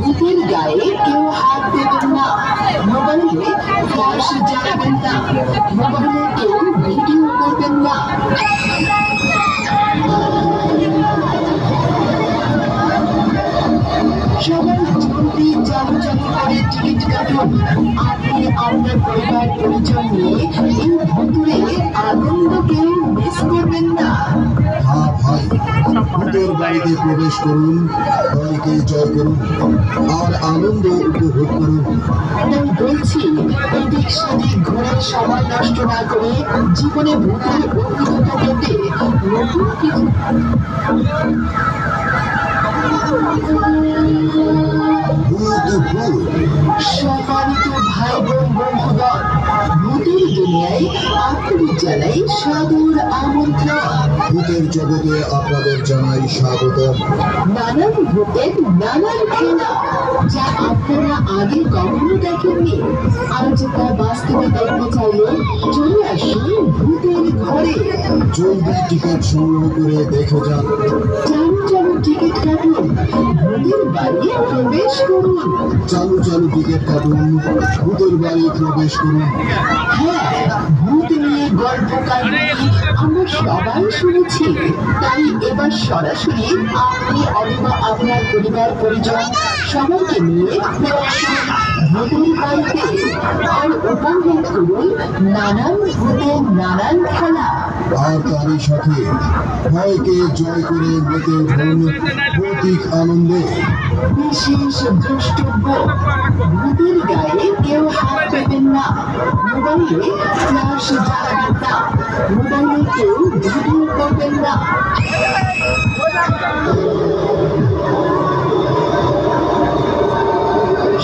ভূতের গায়ে কেউ হাত দেবেন না, মোবাইলে ফ্ল্যাশ জ্বালাবেন না, মোবাইলে কেউ ভিডিও করবেন না। সবাই জলদি চালু করে টিকিট কাটুন। আপনি আপনার পরিবার পরিজন নিয়ে এই ভুতুরে আনন্দকে মিস করবেন না। ভূতের বাড়িতে প্রবেশ করুন, ভয়কে জয় করুন আর আনন্দ উপভোগ করুন। তাই বলছি, এদিক সেদিক ঘুরে সময় নষ্ট না করে জীবনে ভূতের অভিজ্ঞতা পেতে নতুন কিছু সম্মানিত ভাই বোন বন্ধুগণ, ভূতের দুনিয়ায় আপনাদের জানাই সাদর আমন্ত্রণ। ভূতের জগতে আপনাদের জানাই স্বাগতম। নানান ভূতের নানান খেলা, যা আপনারা আগে কখনো দেখেননি। আজ তা বাস্তবে দেখতে চাইলে চলে আসুন ভূতের ঘরে। জলদি টিকিট সংগ্রহ করে দেখে যান। চালু টিকিট কাটুন, ভূতের বাড়ি প্রবেশ করুন। চালু টিকিট কাটুন, ভূতের বাড়ি প্রবেশ করুন। হ্যাঁ, ভূত নিয়ে গল্প কাহিনী আমরা সবাই শুনেছি। তাই এবার সরাসরি আপনি অথবা আপনার পরিবার পরিজন সবাইকে নিয়ে আসুন ভূতের বাড়িতে আর উপভোগ করুন নানান ভূতের নানান খেলা। আর তারই সাথে ভয়কে জয় করে মেতে উঠুন ভৌতিক আনন্দে। বিশেষ দ্রষ্টব্য, ভূতের গায়ে কেউ হাত দেবেন না, মোবাইলে ফ্ল্যাশ জ্বালাবেন না, মোবাইলে কেউ ভিডিও করবেন না।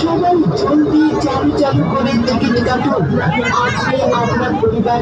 সবাই জলদি চালু করে টিকিট কাটুন। আপনি আপনার পরিবার